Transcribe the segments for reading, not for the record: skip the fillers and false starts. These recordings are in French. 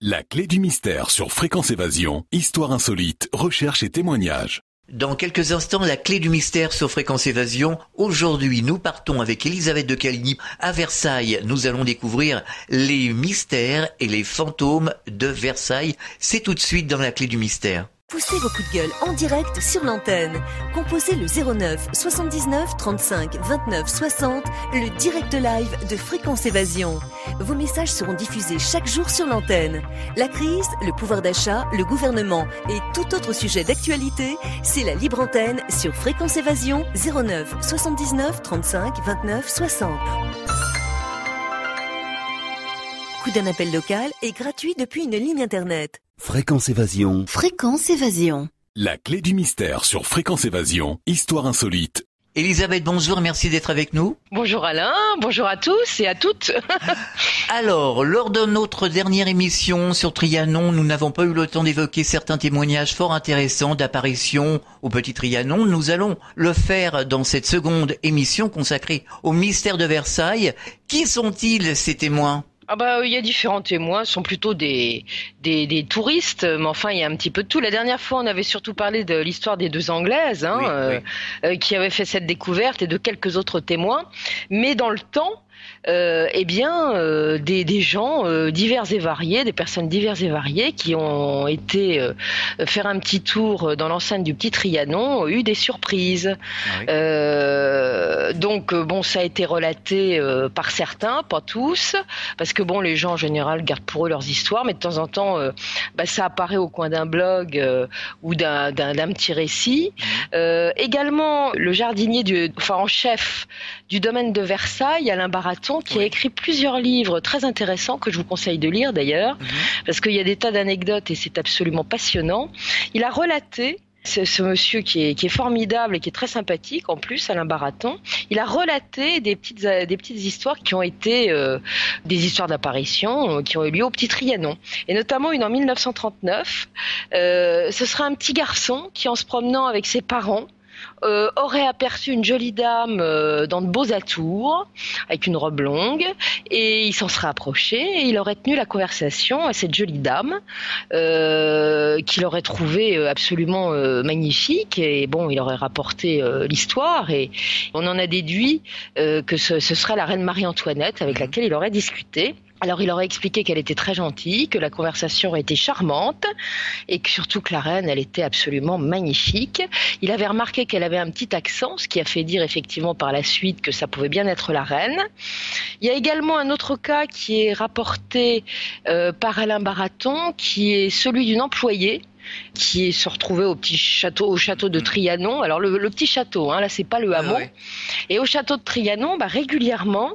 La clé du mystère sur Fréquence Évasion, histoire insolite, recherche et témoignages. Dans quelques instants, la clé du mystère sur Fréquence Évasion. Aujourd'hui, nous partons avec Elisabeth de Caligny à Versailles. Nous allons découvrir les mystères et les fantômes de Versailles. C'est tout de suite dans la clé du mystère. Poussez vos coups de gueule en direct sur l'antenne. Composez le 09 79 35 29 60, le direct live de Fréquence Évasion. Vos messages seront diffusés chaque jour sur l'antenne. La crise, le pouvoir d'achat, le gouvernement et tout autre sujet d'actualité, c'est la libre antenne sur Fréquence Évasion 09 79 35 29 60. Coût d'un appel local est gratuit depuis une ligne internet. Fréquence Évasion. Fréquence Évasion. La clé du mystère sur Fréquence Évasion, histoire insolite. Elisabeth, bonjour, merci d'être avec nous. Bonjour Alain, bonjour à tous et à toutes. Alors, lors de notre dernière émission sur Trianon, nous n'avons pas eu le temps d'évoquer certains témoignages fort intéressants d'apparitions au Petit Trianon. Nous allons le faire dans cette seconde émission consacrée au mystère de Versailles. Qui sont-ils, ces témoins ? Il y a différents témoins, ce sont plutôt des touristes, mais enfin il y a un petit peu de tout. La dernière fois, on avait surtout parlé de l'histoire des deux Anglaises, qui avaient fait cette découverte et de quelques autres témoins. Mais dans le temps, des gens divers et variés, des personnes diverses et variées qui ont été faire un petit tour dans l'enceinte du Petit Trianon ont eu des surprises. Ah oui. Ça a été relaté par certains, pas tous, parce que les gens en général gardent pour eux leurs histoires, mais de temps en temps ça apparaît au coin d'un blog ou d'un petit récit. Également le jardinier en chef du domaine de Versailles, Alain Baraton, qui a écrit plusieurs livres très intéressants que je vous conseille de lire d'ailleurs, parce qu'il y a des tas d'anecdotes et c'est absolument passionnant. Il a relaté, ce monsieur qui est formidable et qui est très sympathique en plus, Alain Baraton, il a relaté des petites histoires qui ont été des histoires d'apparition qui ont eu lieu au Petit Trianon, et notamment une en 1939. Ce sera un petit garçon qui, en se promenant avec ses parents, aurait aperçu une jolie dame dans de beaux atours, avec une robe longue, et il s'en serait approché et il aurait tenu la conversation à cette jolie dame qu'il aurait trouvée absolument magnifique, et il aurait rapporté l'histoire, et on en a déduit que ce serait la reine Marie-Antoinette avec laquelle il aurait discuté. Alors il aurait expliqué qu'elle était très gentille, que la conversation aurait été charmante et que surtout que la reine, elle était absolument magnifique. Il avait remarqué qu'elle avait un petit accent, ce qui a fait dire effectivement par la suite que ça pouvait bien être la reine. Il y a également un autre cas qui est rapporté par Alain Baraton, qui est celui d'une employée qui se retrouvait au château de Trianon. Alors le petit château, là c'est pas le hameau. Et au château de Trianon, régulièrement,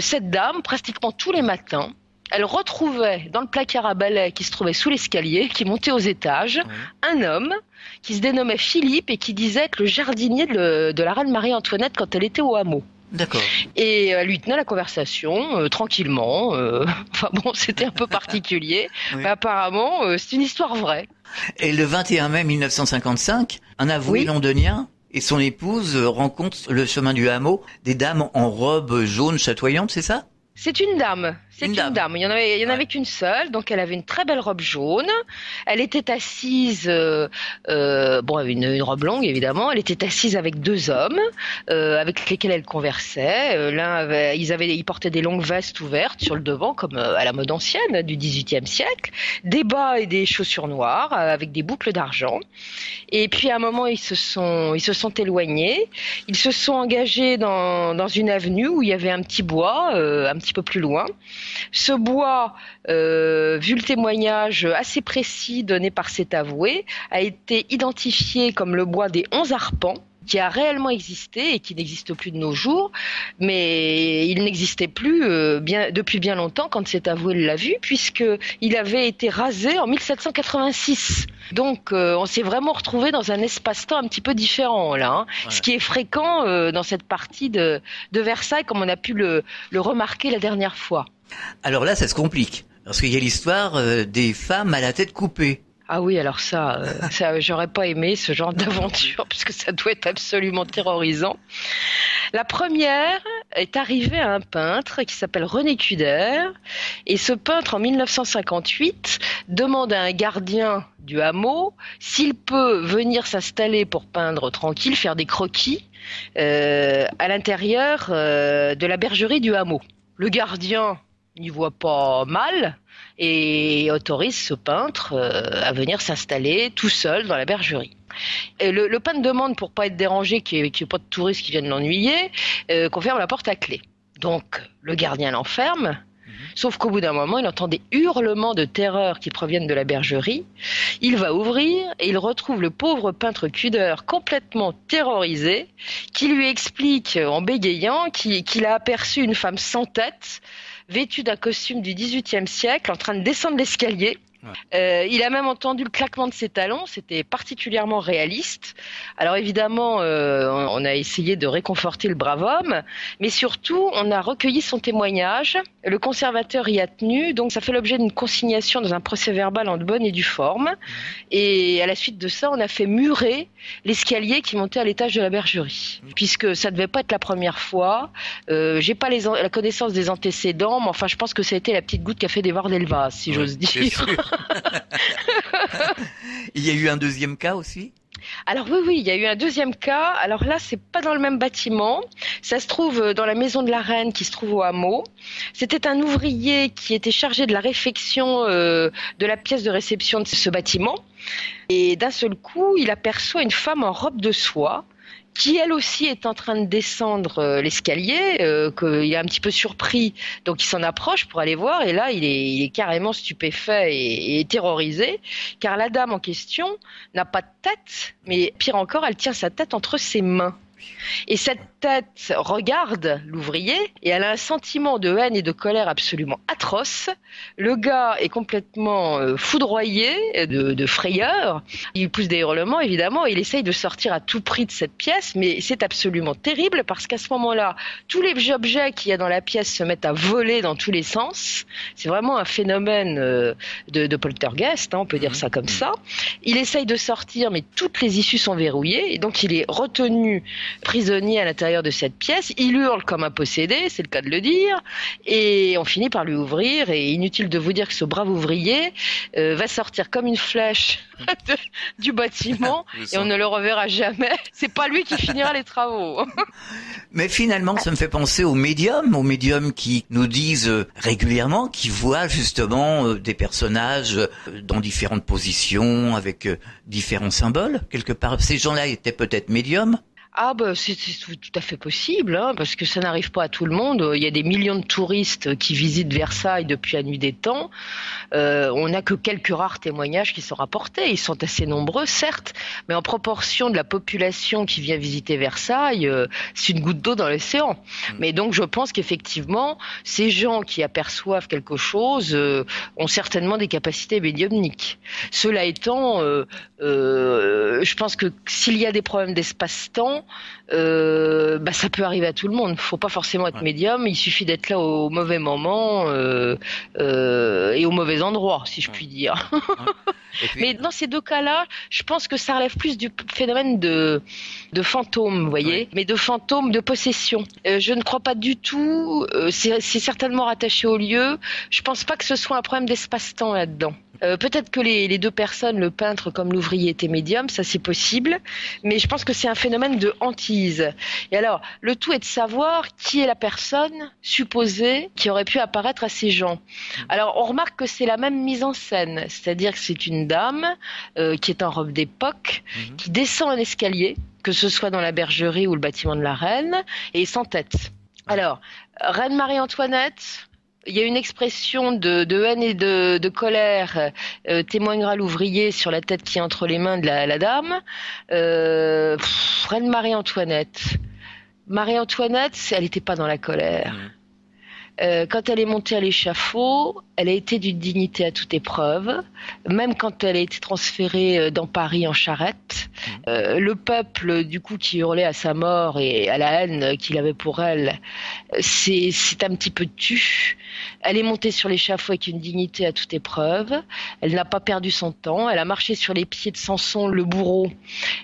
cette dame, pratiquement tous les matins, elle retrouvait dans le placard à balai qui se trouvait sous l'escalier, qui montait aux étages, un homme qui se dénommait Philippe et qui disait être le jardinier de la reine Marie-Antoinette quand elle était au hameau. D'accord. Et elle lui tenait la conversation tranquillement. C'était un peu particulier. Oui. Mais apparemment, c'est une histoire vraie. Et le 21 mai 1955, un avoué londonien et son épouse rencontrent le chemin du hameau des dames en robe jaune chatoyante, c'est ça ? C'est une dame. C'est une dame. Il y en avait qu'une seule, donc elle avait une très belle robe jaune. Elle était assise, une robe longue évidemment. Elle était assise avec deux hommes, avec lesquels elle conversait. Ils portaient des longues vestes ouvertes sur le devant, comme à la mode ancienne du XVIIIe siècle, des bas et des chaussures noires avec des boucles d'argent. Et puis à un moment, ils se sont éloignés. Ils se sont engagés dans une avenue où il y avait un petit bois, un petit peu plus loin. Ce bois, vu le témoignage assez précis donné par cet avoué, a été identifié comme le bois des 11 arpents, qui a réellement existé et qui n'existe plus de nos jours, mais il n'existait plus depuis bien longtemps quand cet avoué l'a vu, puisqu'il avait été rasé en 1786. Donc on s'est vraiment retrouvé dans un espace-temps un petit peu différent là, ce qui est fréquent dans cette partie de Versailles, comme on a pu le remarquer la dernière fois. Alors là, ça se complique, parce qu'il y a l'histoire des femmes à la tête coupée. Ah oui, alors ça, j'aurais pas aimé ce genre d'aventure, parce que ça doit être absolument terrorisant. La première, est arrivé à un peintre qui s'appelle René Kuder. Et ce peintre, en 1958, demande à un gardien du hameau s'il peut venir s'installer pour peindre tranquille, faire des croquis à l'intérieur de la bergerie du hameau. Le gardien n'y voit pas mal et autorise ce peintre à venir s'installer tout seul dans la bergerie. Et le peintre demande, pour pas être dérangé, qu'il n'y ait pas de touristes qui viennent l'ennuyer, qu'on ferme la porte à clé. Donc le gardien l'enferme, sauf qu'au bout d'un moment, il entend des hurlements de terreur qui proviennent de la bergerie. Il va ouvrir et il retrouve le pauvre peintre Kuder complètement terrorisé, qui lui explique en bégayant qu'il a aperçu une femme sans tête, vêtue d'un costume du XVIIIe siècle, en train de descendre l'escalier. Il a même entendu le claquement de ses talons, c'était particulièrement réaliste. Alors évidemment, on a essayé de réconforter le brave homme, mais surtout, on a recueilli son témoignage. Le conservateur y a tenu, donc ça fait l'objet d'une consignation dans un procès-verbal en bonne et due forme. Et à la suite de ça, on a fait murer l'escalier qui montait à l'étage de la bergerie, puisque ça devait pas être la première fois. J'ai pas la connaissance des antécédents, mais enfin, je pense que ça a été la petite goutte qui a fait déborder le vase, si j'ose dire. Il y a eu un deuxième cas aussi ? Alors oui, il y a eu un deuxième cas. Alors là, c'est pas dans le même bâtiment. Ça se trouve dans la maison de la Reine qui se trouve au hameau. C'était un ouvrier qui était chargé de la réfection de la pièce de réception de ce bâtiment. Et d'un seul coup, il aperçoit une femme en robe de soie qui elle aussi est en train de descendre l'escalier, qu'il est un petit peu surpris, donc il s'en approche pour aller voir, et là il est carrément stupéfait et terrorisé, car la dame en question n'a pas de tête, mais pire encore, elle tient sa tête entre ses mains. Et cette tête regarde l'ouvrier et elle a un sentiment de haine et de colère absolument atroce. Le gars est complètement foudroyé de frayeur. Il pousse des hurlements évidemment et il essaye de sortir à tout prix de cette pièce, mais c'est absolument terrible parce qu'à ce moment-là, tous les objets qu'il y a dans la pièce se mettent à voler dans tous les sens. C'est vraiment un phénomène de poltergeist, on peut dire ça comme ça. Il essaye de sortir mais toutes les issues sont verrouillées et donc il est retenu prisonnier à l'intérieur de cette pièce, il hurle comme un possédé, c'est le cas de le dire, et on finit par lui ouvrir, et inutile de vous dire que ce brave ouvrier va sortir comme une flèche du bâtiment, et on ne le reverra jamais. C'est pas lui qui finira les travaux. Mais finalement, ça me fait penser aux médiums qui nous disent régulièrement qu'ils voient justement des personnages dans différentes positions, avec différents symboles. Quelque part, ces gens-là étaient peut-être médiums. Ah c'est tout à fait possible, parce que ça n'arrive pas à tout le monde. Il y a des millions de touristes qui visitent Versailles depuis la nuit des temps. On n'a que quelques rares témoignages qui sont rapportés. Ils sont assez nombreux, certes, mais en proportion de la population qui vient visiter Versailles, c'est une goutte d'eau dans l'océan. Mais donc je pense qu'effectivement, ces gens qui aperçoivent quelque chose ont certainement des capacités médiumniques. Cela étant, je pense que s'il y a des problèmes d'espace-temps, ça peut arriver à tout le monde. Faut pas forcément être médium, il suffit d'être là au mauvais moment et au mauvais endroit, si je puis dire. Puis... Mais dans ces deux cas-là, je pense que ça relève plus du phénomène de fantôme, vous voyez, mais de fantôme, de possession. Je ne crois pas du tout. C'est certainement rattaché au lieu. Je pense pas que ce soit un problème d'espace-temps là-dedans. Peut-être que les deux personnes, le peintre comme l'ouvrier, étaient médiums, ça c'est possible, mais je pense que c'est un phénomène de hantise. Et alors, le tout est de savoir qui est la personne supposée qui aurait pu apparaître à ces gens. Alors, on remarque que c'est la même mise en scène, c'est-à-dire que c'est une dame qui est en robe d'époque, qui descend un escalier, que ce soit dans la bergerie ou le bâtiment de la Reine, et sans tête. Alors, Reine Marie-Antoinette... Il y a une expression de haine et de colère, témoignera l'ouvrier sur la tête qui est entre les mains de la dame. Reine Marie-Antoinette. Marie-Antoinette, elle n'était pas dans la colère. Quand elle est montée à l'échafaud, elle a été d'une dignité à toute épreuve, même quand elle a été transférée dans Paris en charrette. Le peuple, du coup, qui hurlait à sa mort et à la haine qu'il avait pour elle, c'est un petit peu tu. Elle est montée sur l'échafaud avec une dignité à toute épreuve. Elle n'a pas perdu son temps. Elle a marché sur les pieds de Samson, le bourreau.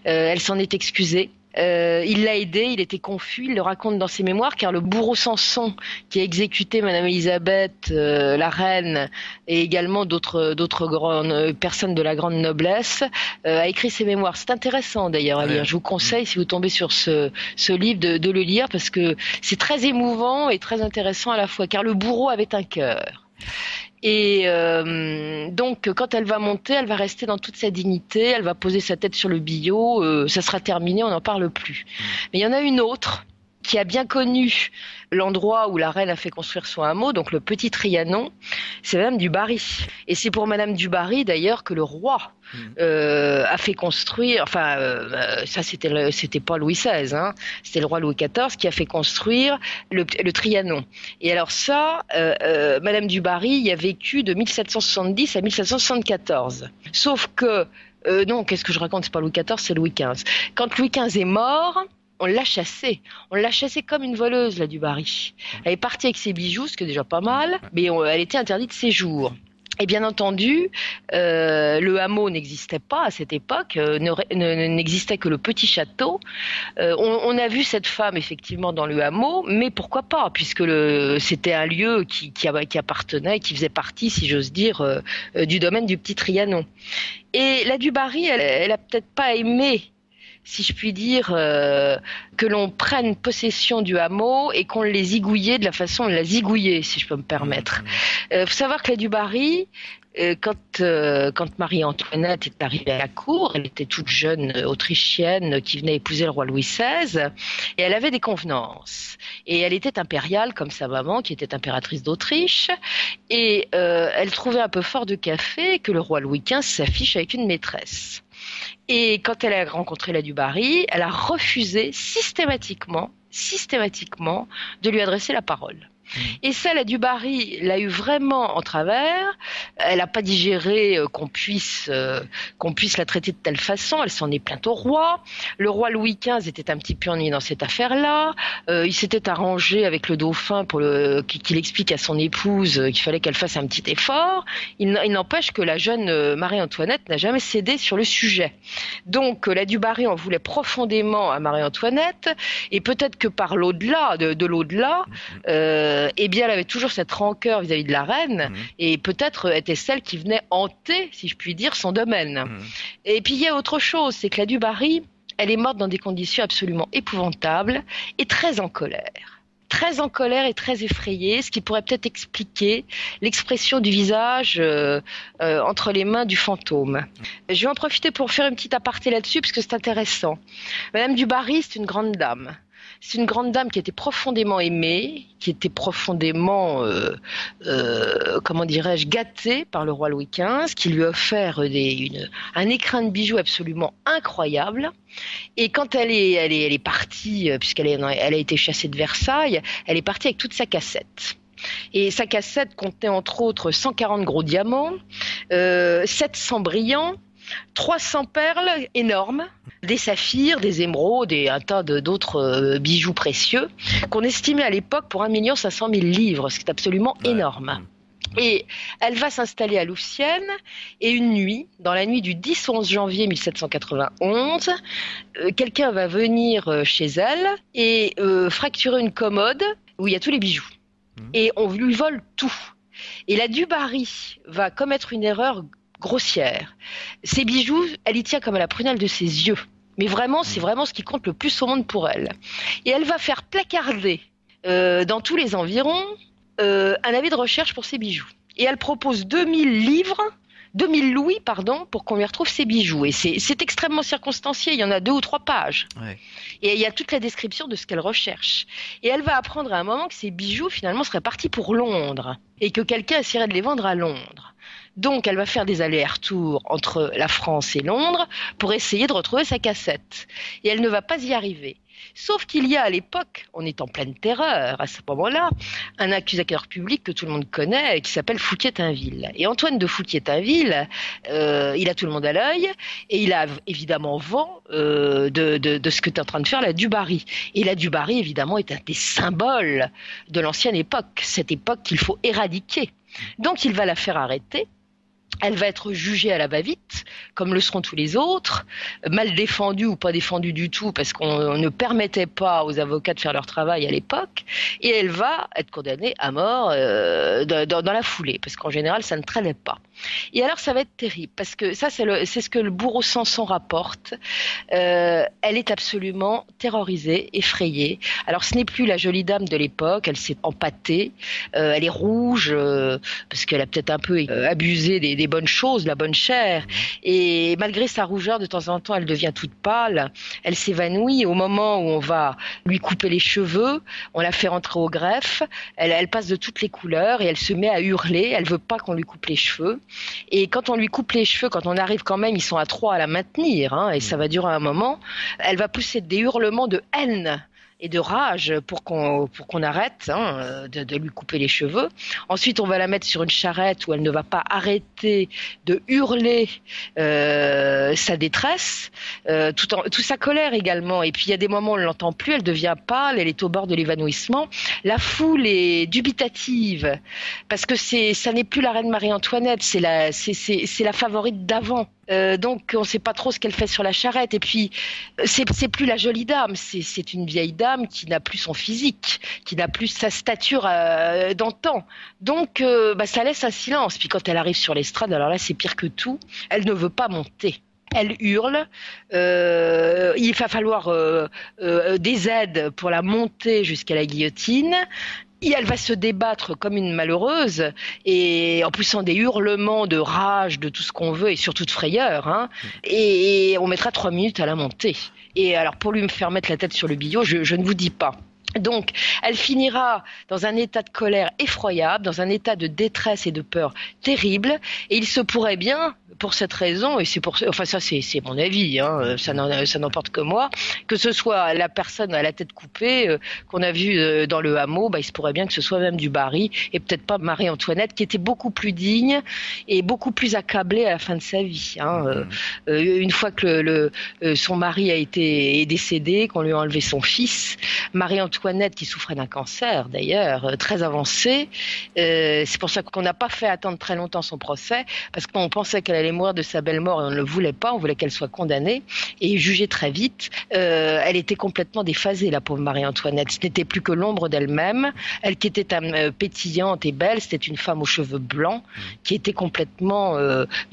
Elle s'en est excusée. Il l'a aidé, il était confus, il le raconte dans ses mémoires, car le bourreau Samson qui a exécuté Madame Élisabeth, la reine, et également d'autres grandes personnes de la grande noblesse, a écrit ses mémoires. C'est intéressant d'ailleurs à lire. Je vous conseille, si vous tombez sur ce livre, de le lire, parce que c'est très émouvant et très intéressant à la fois, car le bourreau avait un cœur. Et donc, quand elle va monter, elle va rester dans toute sa dignité, elle va poser sa tête sur le billot, ça sera terminé, on n'en parle plus. Mais il y en a une autre qui a bien connu l'endroit où la reine a fait construire son hameau, donc le Petit Trianon, c'est Madame du Barry. Et c'est pour Madame du Barry, d'ailleurs, que le roi a fait construire, ça c'était pas Louis XVI, hein, c'était le roi Louis XIV qui a fait construire le Trianon. Et alors ça, Madame du Barry y a vécu de 1770 à 1774. Sauf que, non, qu'est-ce que je raconte, c'est pas Louis XIV, c'est Louis XV. Quand Louis XV est mort, on l'a chassée. On l'a chassée comme une voleuse, là, du Barry. Elle est partie avec ses bijoux, ce qui est déjà pas mal, mais elle était interdite de séjour. Et bien entendu, le hameau n'existait pas à cette époque, n'existait que le petit château. On a vu cette femme effectivement dans le hameau, mais pourquoi pas, puisque c'était un lieu qui appartenait, qui faisait partie, si j'ose dire, du domaine du Petit Trianon. Et la du Barry, elle a peut-être pas aimé, si je puis dire, que l'on prenne possession du hameau et qu'on les zigouillait de la façon de la zigouiller, si je peux me permettre. Faut savoir que la du Barry, quand Marie-Antoinette est arrivée à la cour, elle était toute jeune autrichienne qui venait épouser le roi Louis XVI, et elle avait des convenances. Et elle était impériale comme sa maman, qui était impératrice d'Autriche, et elle trouvait un peu fort de café que le roi Louis XV s'affiche avec une maîtresse. Et quand elle a rencontré la du Barry, elle a refusé systématiquement de lui adresser la parole. Et ça, la du Barry l'a eu vraiment en travers. Elle n'a pas digéré qu'on puisse la traiter de telle façon. Elle s'en est plainte au roi. Le roi Louis XV était un petit peu ennuyé dans cette affaire-là. Il s'était arrangé avec le dauphin pour qu'il explique à son épouse qu'il fallait qu'elle fasse un petit effort. Il n'empêche que la jeune Marie-Antoinette n'a jamais cédé sur le sujet. Donc la du Barry en voulait profondément à Marie-Antoinette, et peut-être que par l'au-delà, de l'au-delà, eh bien, elle avait toujours cette rancœur vis-à-vis de la reine, et peut-être était celle qui venait hanter, si je puis dire, son domaine. Et puis il y a autre chose, c'est que la du Barry, elle est morte dans des conditions absolument épouvantables et très en colère. Très en colère et très effrayée, ce qui pourrait peut-être expliquer l'expression du visage entre les mains du fantôme. Je vais en profiter pour faire une petite aparté là-dessus, parce que c'est intéressant. Madame du Barry, c'est une grande dame. C'est une grande dame qui était profondément aimée, qui était profondément, comment dirais-je, gâtée par le roi Louis XV, qui lui a offert un écrin de bijoux absolument incroyable. Et quand elle est partie, puisqu'elle a été chassée de Versailles, elle est partie avec toute sa cassette. Et sa cassette contenait entre autres 140 gros diamants, 700 brillants, 300 perles énormes, des saphirs, des émeraudes et un tas d'autres bijoux précieux qu'on estimait à l'époque pour 1 500 000 livres, ce qui est absolument énorme. Et elle va s'installer à Louvciennes, et une nuit, dans la nuit du 10 au 11 janvier 1791, quelqu'un va venir chez elle et fracturer une commode où il y a tous les bijoux. Et on lui vole tout. Et la du Barry va commettre une erreur grossière. Ces bijoux, elle y tient comme à la prunelle de ses yeux. Mais vraiment, c'est vraiment ce qui compte le plus au monde pour elle. Et elle va faire placarder dans tous les environs un avis de recherche pour ses bijoux. Et elle propose 2000 louis, pour qu'on lui retrouve ses bijoux. Et c'est extrêmement circonstancié, il y en a 2 ou 3 pages. Ouais. Et il y a toute la description de ce qu'elle recherche. Et elle va apprendre à un moment que ces bijoux, finalement, seraient partis pour Londres, et que quelqu'un essaierait de les vendre à Londres. Donc, elle va faire des allers-retours entre la France et Londres pour essayer de retrouver sa cassette. Et elle ne va pas y arriver. Sauf qu'il y a à l'époque, on est en pleine terreur à ce moment-là, un accusateur public que tout le monde connaît qui s'appelle Fouquier-Tinville. Et Antoine de Fouquier-Tinville, il a tout le monde à l'œil et il a évidemment vent de ce que tu es en train de faire, la du Barry. Et la du Barry, évidemment, est un des symboles de l'ancienne époque, cette époque qu'il faut éradiquer. Donc il va la faire arrêter. Elle va être jugée à la va-vite, comme le seront tous les autres, mal défendue ou pas défendue du tout, parce qu'on ne permettait pas aux avocats de faire leur travail à l'époque, et elle va être condamnée à mort dans la foulée, parce qu'en général, ça ne traînait pas. Et alors, ça va être terrible, parce que ça, c'est ce que le bourreau Samson rapporte. Elle est absolument terrorisée, effrayée. Alors, ce n'est plus la jolie dame de l'époque, elle s'est empâtée, elle est rouge, parce qu'elle a peut-être un peu abusé des bonnes choses, la bonne chair. Et malgré sa rougeur, de temps en temps, elle devient toute pâle. Elle s'évanouit au moment où on va lui couper les cheveux. On la fait rentrer au greffe. Elle passe de toutes les couleurs et elle se met à hurler. Elle veut pas qu'on lui coupe les cheveux. Et quand on lui coupe les cheveux, quand on arrive quand même, ils sont à 3 à la maintenir, et ça va durer un moment, elle va pousser des hurlements de haine et de rage pour qu'on arrête de lui couper les cheveux. Ensuite, on va la mettre sur une charrette où elle ne va pas arrêter de hurler sa détresse, tout sa colère également. Et puis, il y a des moments où on ne l'entend plus, elle devient pâle, elle est au bord de l'évanouissement. La foule est dubitative, parce que ça n'est plus la reine Marie-Antoinette, c'est la favorite d'avant. Donc on ne sait pas trop ce qu'elle fait sur la charrette, et puis c'est plus la jolie dame, c'est une vieille dame qui n'a plus son physique, qui n'a plus sa stature d'antan. Donc ça laisse un silence. Puis quand elle arrive sur l'estrade, alors là c'est pire que tout, elle ne veut pas monter. Elle hurle, il va falloir des aides pour la monter jusqu'à la guillotine. Et elle va se débattre comme une malheureuse, et en poussant des hurlements de rage, de tout ce qu'on veut, et surtout de frayeur. Et on mettra 3 minutes à la monter. Et alors, pour lui faire mettre la tête sur le billot, je ne vous dis pas. Donc, elle finira dans un état de colère effroyable, dans un état de détresse et de peur terrible. Et il se pourrait bien, pour cette raison, et ça c'est mon avis, ça n'emporte que moi, que ce soit la personne à la tête coupée qu'on a vue dans le hameau, il se pourrait bien que ce soit même du Barry, et peut-être pas Marie-Antoinette, qui était beaucoup plus digne et beaucoup plus accablée à la fin de sa vie. Une fois que son mari est décédé, qu'on lui a enlevé son fils, Marie-Antoinette, qui souffrait d'un cancer d'ailleurs, très avancé, c'est pour ça qu'on n'a pas fait attendre très longtemps son procès, parce qu'on pensait qu'elle allait mourir de sa belle mort et on ne le voulait pas, on voulait qu'elle soit condamnée et jugée très vite. Elle était complètement déphasée, la pauvre Marie-Antoinette. Ce n'était plus que l'ombre d'elle-même. Elle qui était pétillante et belle, c'était une femme aux cheveux blancs qui était complètement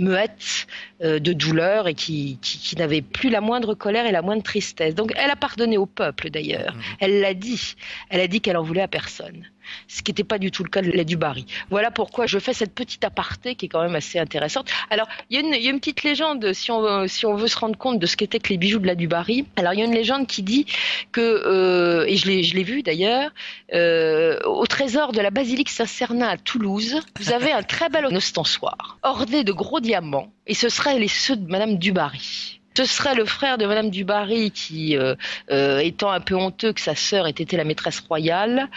muette de douleur et qui n'avait plus la moindre colère et la moindre tristesse. Donc elle a pardonné au peuple d'ailleurs. Elle l'a dit. Elle a dit qu'elle en voulait à personne. Ce qui n'était pas du tout le cas de la du Barry. Voilà pourquoi je fais cette petite aparté qui est quand même assez intéressante. Alors, il y a une petite légende, si on veut se rendre compte de ce qu'étaient que les bijoux de la du Barry. Alors, il y a une légende qui dit que, et je l'ai vu d'ailleurs, au trésor de la basilique Saint-Cernin à Toulouse, vous avez un très bel ostensoir, orné de gros diamants, et ce seraient ceux de Madame du Barry. Ce serait le frère de Madame du Barry qui, étant un peu honteux que sa sœur ait été la maîtresse royale,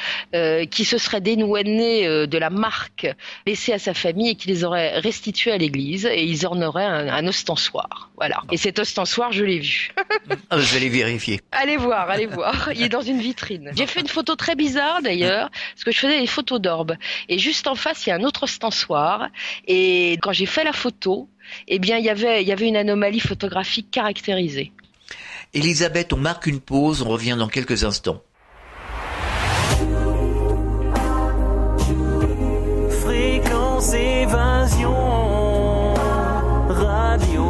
qui se serait dédouané de la marque laissée à sa famille et qui les aurait restitués à l'église, et ils orneraient un ostensoir. Voilà. Et cet ostensoir, je l'ai vu. Je vais les vérifier. Allez voir. Il est dans une vitrine. J'ai fait une photo très bizarre d'ailleurs, parce que je faisais des photos d'orbes. Et juste en face, il y a un autre ostensoir. Et quand j'ai fait la photo, eh bien, il y avait une anomalie photographique caractérisée. Elisabeth, on marque une pause, on revient dans quelques instants. Fréquence Évasion Radio.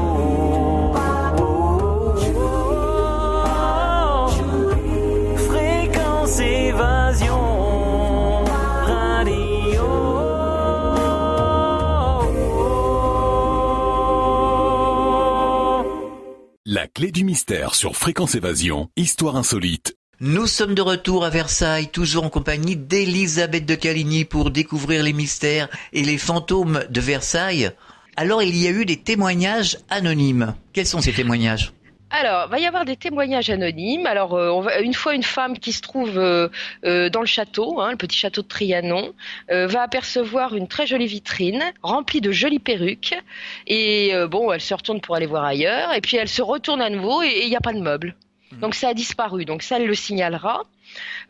Fréquence Évasion. La clé du mystère sur Fréquence Évasion, histoire insolite. Nous sommes de retour à Versailles, toujours en compagnie d'Elisabeth de Caligny pour découvrir les mystères et les fantômes de Versailles. Alors, il y a eu des témoignages anonymes. Quels sont ces témoignages ? Alors, va y avoir des témoignages anonymes. Alors, une fois, une femme qui se trouve dans le château, le petit château de Trianon, va apercevoir une très jolie vitrine remplie de jolies perruques. Et elle se retourne pour aller voir ailleurs. Et puis, elle se retourne à nouveau et il n'y a pas de meubles. Donc ça a disparu, donc ça elle le signalera.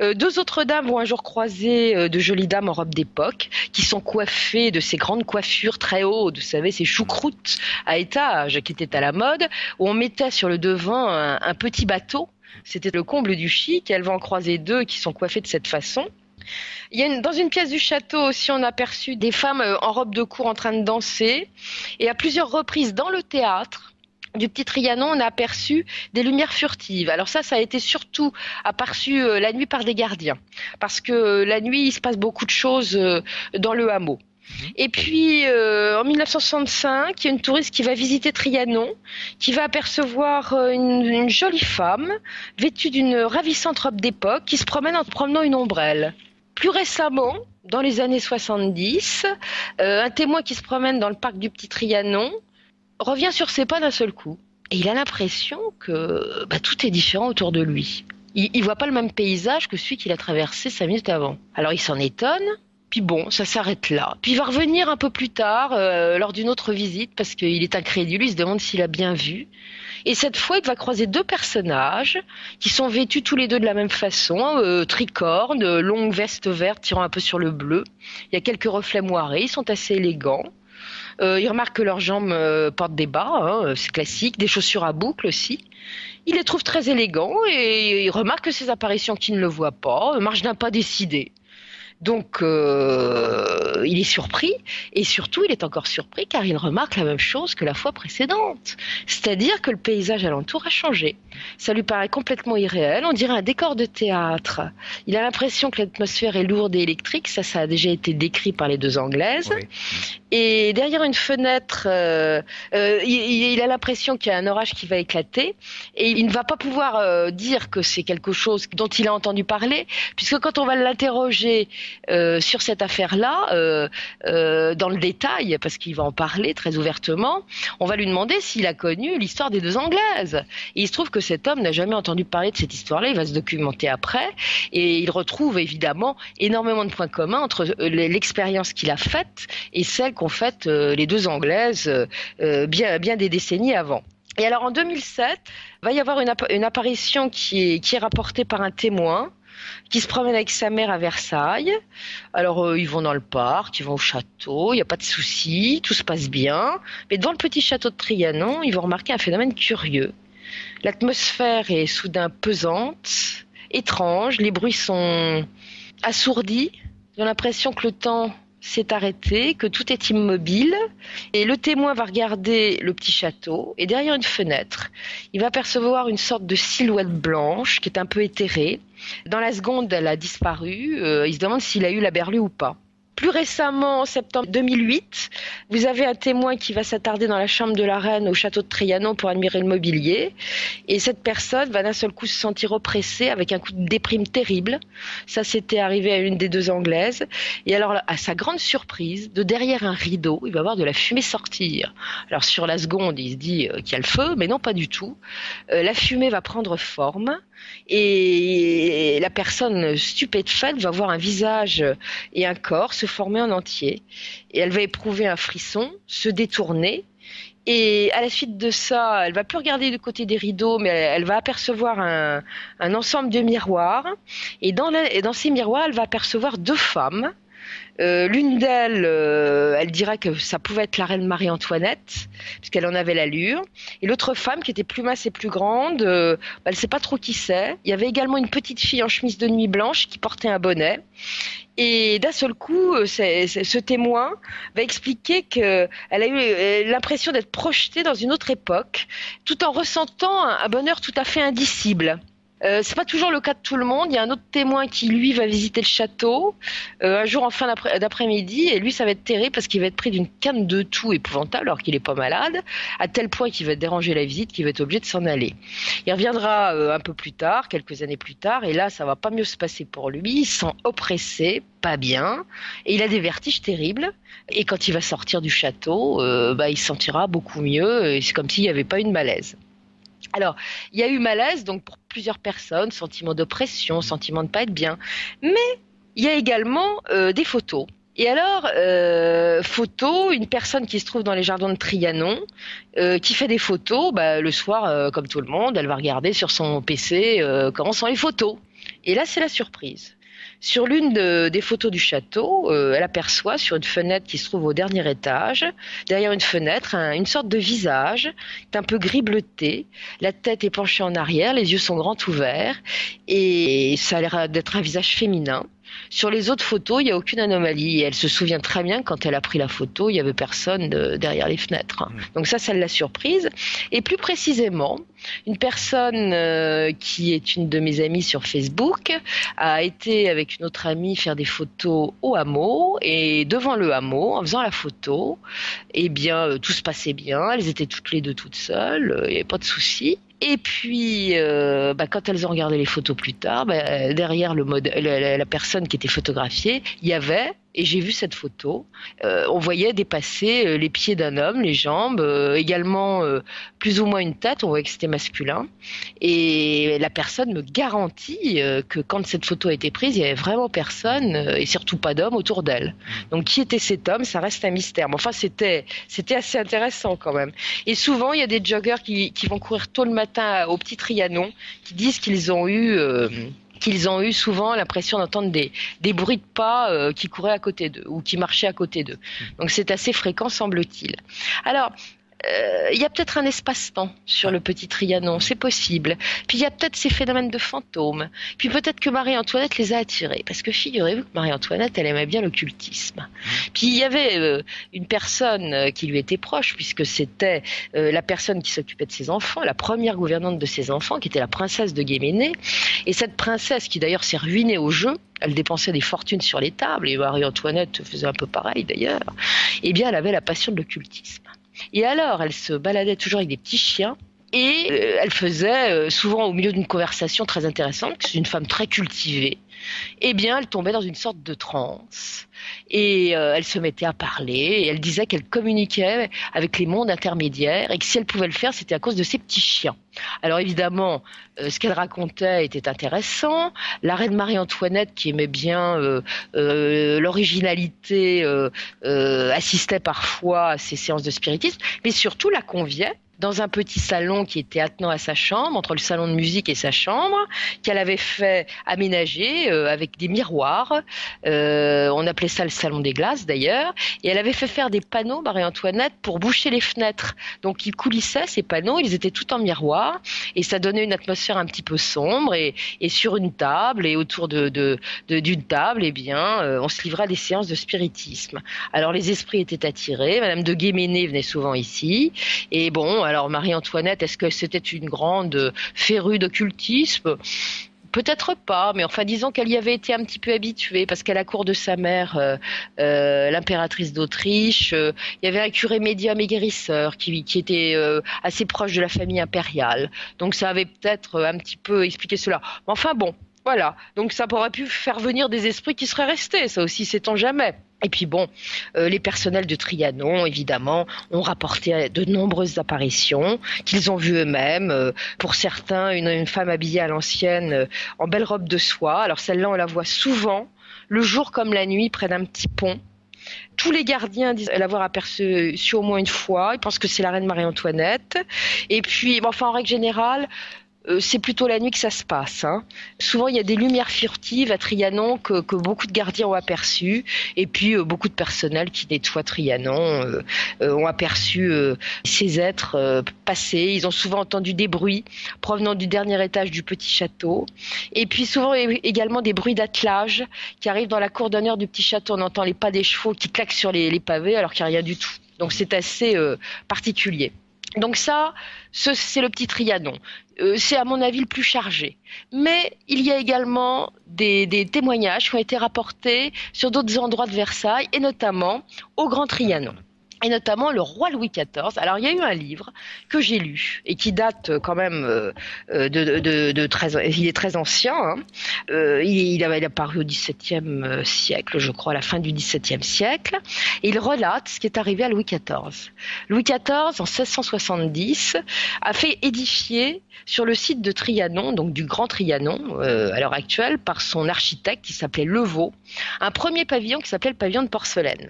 2 autres dames vont un jour croiser de jolies dames en robe d'époque qui sont coiffées de ces grandes coiffures très hautes, vous savez, ces choucroutes à étage qui étaient à la mode, où on mettait sur le devant un petit bateau. C'était le comble du chic, et elles vont en croiser 2 qui sont coiffées de cette façon. Il y a dans une pièce du château aussi, on a aperçu des femmes en robe de cour en train de danser, et à plusieurs reprises dans le théâtre du Petit Trianon, on a aperçu des lumières furtives. Alors ça a été surtout aperçu la nuit par des gardiens, parce que la nuit, il se passe beaucoup de choses dans le hameau. Et puis, en 1965, il y a une touriste qui va visiter Trianon, qui va apercevoir une jolie femme, vêtue d'une ravissante robe d'époque, qui se promène en promenant une ombrelle. Plus récemment, dans les années 70, un témoin qui se promène dans le parc du Petit Trianon revient sur ses pas d'un seul coup. Et il a l'impression que tout est différent autour de lui. Il voit pas le même paysage que celui qu'il a traversé 5 minutes avant. Alors il s'en étonne, puis bon, ça s'arrête là. Puis il va revenir un peu plus tard, lors d'une autre visite, parce qu'il est incrédule, il se demande s'il a bien vu. Et cette fois, il va croiser 2 personnages qui sont vêtus tous les 2 de la même façon, tricorne, longue veste verte tirant un peu sur le bleu. Il y a quelques reflets moirés, ils sont assez élégants. Il remarque que leurs jambes portent des bas, c'est classique, des chaussures à boucles aussi. Il les trouve très élégants et il remarque que ces apparitions qui ne le voient pas marchent d'un pas décidé. Donc, il est surpris, et surtout, il est encore surpris car il remarque la même chose que la fois précédente. C'est-à-dire que le paysage alentour a changé. Ça lui paraît complètement irréel, on dirait un décor de théâtre. Il a l'impression que l'atmosphère est lourde et électrique, ça a déjà été décrit par les 2 Anglaises. Oui. Et derrière une fenêtre, il a l'impression qu'il y a un orage qui va éclater, et il ne va pas pouvoir dire que c'est quelque chose dont il a entendu parler, puisque quand on va l'interroger sur cette affaire-là, dans le détail, parce qu'il va en parler très ouvertement, on va lui demander s'il a connu l'histoire des 2 Anglaises. Et il se trouve que cet homme n'a jamais entendu parler de cette histoire-là, il va se documenter après, et il retrouve évidemment énormément de points communs entre l'expérience qu'il a faite et celle qu'ont faite les 2 Anglaises bien des décennies avant. Et alors en 2007, il va y avoir une apparition qui est rapportée par un témoin, qui se promène avec sa mère à Versailles. Alors ils vont dans le parc, ils vont au château, il n'y a pas de souci, tout se passe bien. Mais devant le petit château de Trianon, ils vont remarquer un phénomène curieux. L'atmosphère est soudain pesante, étrange, les bruits sont assourdis. Ils ont l'impression que le temps s'est arrêté, que tout est immobile. Et le témoin va regarder le petit château, et derrière une fenêtre, il va percevoir une sorte de silhouette blanche qui est un peu éthérée. Dans la seconde, elle a disparu. Il se demande s'il a eu la berlue ou pas. Plus récemment, en septembre 2008, vous avez un témoin qui va s'attarder dans la chambre de la reine au château de Trianon pour admirer le mobilier. Et cette personne va d'un seul coup se sentir oppressée avec un coup de déprime terrible. Ça, c'était arrivé à une des 2 Anglaises. Et alors, à sa grande surprise, de derrière un rideau, il va voir de la fumée sortir. Alors, sur la seconde, il se dit qu'il y a le feu, mais non, pas du tout. La fumée va prendre forme. Et la personne stupéfaite va voir un visage et un corps se former en entier. Et elle va éprouver un frisson, se détourner. Et à la suite de ça, elle va plus regarder du côté des rideaux, mais elle va apercevoir un ensemble de miroirs. Et dans ces miroirs, elle va apercevoir 2 femmes. L'une d'elles, elle dira que ça pouvait être la reine Marie-Antoinette, puisqu'elle en avait l'allure. Et l'autre femme, qui était plus mince et plus grande, elle ne sait pas trop qui c'est. Il y avait également une petite fille en chemise de nuit blanche qui portait un bonnet. Et d'un seul coup, ce témoin va expliquer qu'elle a eu l'impression d'être projetée dans une autre époque, tout en ressentant un bonheur tout à fait indicible. C'est pas toujours le cas de tout le monde. Il y a un autre témoin qui, lui, va visiter le château un jour en fin d'après-midi, et lui, ça va être terrible parce qu'il va être pris d'une canne de toux épouvantable alors qu'il est pas malade, à tel point qu'il va déranger la visite qu'il va être obligé de s'en aller. Il reviendra un peu plus tard, quelques années plus tard, et là, ça va pas mieux se passer pour lui. Il se sent oppressé, pas bien, et il a des vertiges terribles. Et quand il va sortir du château, il se sentira beaucoup mieux, et c'est comme s'il n'y avait pas eu de malaise. Alors, il y a eu malaise donc pour plusieurs personnes, sentiment d'oppression, sentiment de ne pas être bien. Mais il y a également des photos. Et alors, photo, une personne qui se trouve dans les jardins de Trianon, qui fait des photos, le soir, comme tout le monde, elle va regarder sur son PC comment sont les photos. Et là, c'est la surprise. Sur l'une des photos du château, elle aperçoit sur une fenêtre qui se trouve au dernier étage, derrière une fenêtre, une sorte de visage, un peu gris bleuté. La tête est penchée en arrière, les yeux sont grands ouverts, et ça a l'air d'être un visage féminin. Sur les autres photos, il n'y a aucune anomalie. Et elle se souvient très bien quand elle a pris la photo, il n'y avait personne derrière les fenêtres. Donc ça l'a surprise. Et plus précisément, une personne qui est une de mes amies sur Facebook a été avec une autre amie faire des photos au hameau. Et devant le hameau, en faisant la photo, eh bien, tout se passait bien. Elles étaient toutes les deux toutes seules. Il n'y avait pas de souci. Et puis, quand elles ont regardé les photos plus tard, derrière la personne qui était photographiée, il y avait, et j'ai vu cette photo, on voyait dépasser les pieds d'un homme, les jambes, également plus ou moins une tête, on voyait que c'était masculin. Et la personne me garantit que quand cette photo a été prise, il n'y avait vraiment personne, et surtout pas d'homme autour d'elle. Donc qui était cet homme, ça reste un mystère. Mais enfin, c'était assez intéressant quand même. Et souvent, il y a des joggers qui vont courir tôt le matin au Petit Trianon, qui disent qu'ils ont eu souvent l'impression d'entendre des bruits de pas qui couraient à côté d'eux ou qui marchaient à côté d'eux. Donc c'est assez fréquent, semble-t-il. Alors, il y a peut-être un espace-temps sur le Petit Trianon, c'est possible. Puis il y a peut-être ces phénomènes de fantômes. Puis peut-être que Marie-Antoinette les a attirés. Parce que figurez-vous que Marie-Antoinette, elle aimait bien l'occultisme. Puis il y avait une personne qui lui était proche, puisque c'était la personne qui s'occupait de ses enfants, la première gouvernante de ses enfants, qui était la princesse de Guéménée. Et cette princesse, qui d'ailleurs s'est ruinée au jeu, elle dépensait des fortunes sur les tables, et Marie-Antoinette faisait un peu pareil d'ailleurs, eh bien elle avait la passion de l'occultisme. Et alors, elle se baladait toujours avec des petits chiens et elle faisait souvent au milieu d'une conversation très intéressante, c'est une femme très cultivée, eh bien, elle tombait dans une sorte de transe et elle se mettait à parler et elle disait qu'elle communiquait avec les mondes intermédiaires et que si elle pouvait le faire, c'était à cause de ses petits chiens. Alors évidemment, ce qu'elle racontait était intéressant. La reine Marie-Antoinette, qui aimait bien l'originalité, assistait parfois à ces séances de spiritisme, mais surtout la conviait dans un petit salon qui était attenant à sa chambre, entre le salon de musique et sa chambre, qu'elle avait fait aménager avec des miroirs. On appelait ça le salon des glaces d'ailleurs. Et elle avait fait faire des panneaux, Marie-Antoinette, pour boucher les fenêtres. Donc ils coulissaient ces panneaux, ils étaient tout en miroir. Et ça donnait une atmosphère un petit peu sombre. Et sur une table et autour d'une table, eh bien, on se livrait à des séances de spiritisme. Alors les esprits étaient attirés. Madame de Guéménée venait souvent ici. Et bon, alors Marie-Antoinette, est-ce que c'était une grande férue d'occultisme ? Peut-être pas, mais enfin disons qu'elle y avait été un petit peu habituée parce qu'à la cour de sa mère, l'impératrice d'Autriche, il y avait un curé médium et guérisseur qui était assez proche de la famille impériale. Donc ça avait peut-être un petit peu expliqué cela. Mais enfin bon, voilà. Donc ça aurait pu faire venir des esprits qui seraient restés, ça aussi sait-on jamais. Et puis bon, les personnels de Trianon, évidemment, ont rapporté de nombreuses apparitions qu'ils ont vues eux-mêmes. Pour certains, une femme habillée à l'ancienne en belle robe de soie. Alors celle-là, on la voit souvent, le jour comme la nuit, près d'un petit pont. Tous les gardiens disent l'avoir aperçue au moins une fois. Ils pensent que c'est la reine Marie-Antoinette. Et puis, enfin, en règle générale, c'est plutôt la nuit que ça se passe. Hein. Souvent, il y a des lumières furtives à Trianon que beaucoup de gardiens ont aperçues. Et puis, beaucoup de personnel qui nettoie Trianon ont aperçu ces êtres passer. Ils ont souvent entendu des bruits provenant du dernier étage du petit château. Et puis, souvent également des bruits d'attelage qui arrivent dans la cour d'honneur du petit château. On entend les pas des chevaux qui claquent sur les pavés alors qu'il n'y a rien du tout. Donc, c'est assez particulier. Donc ça, c'est le Petit Trianon. C'est à mon avis le plus chargé. Mais il y a également des témoignages qui ont été rapportés sur d'autres endroits de Versailles et notamment au Grand Trianon. et notamment le roi Louis XIV. Alors il y a eu un livre que j'ai lu et qui date quand même de très, il est très ancien. Hein. Il a paru au XVIIe siècle, je crois, à la fin du XVIIe siècle. Et il relate ce qui est arrivé à Louis XIV. Louis XIV, en 1670, a fait édifier sur le site de Trianon, donc du Grand Trianon à l'heure actuelle, par son architecte qui s'appelait Levaux, un premier pavillon qui s'appelait le pavillon de porcelaine,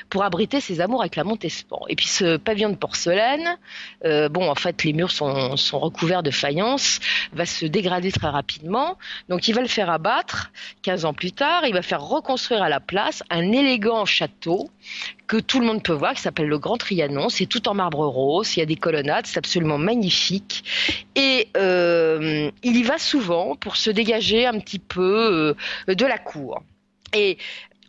pour abriter ses amours avec la Montespan. Et puis ce pavillon de porcelaine, en fait les murs sont recouverts de faïence, va se dégrader très rapidement, donc il va le faire abattre 15 ans plus tard, il va faire reconstruire à la place un élégant château que tout le monde peut voir, qui s'appelle le Grand Trianon. C'est tout en marbre rose, il y a des colonnades, c'est absolument magnifique. Et il y va souvent pour se dégager un petit peu de la cour. Et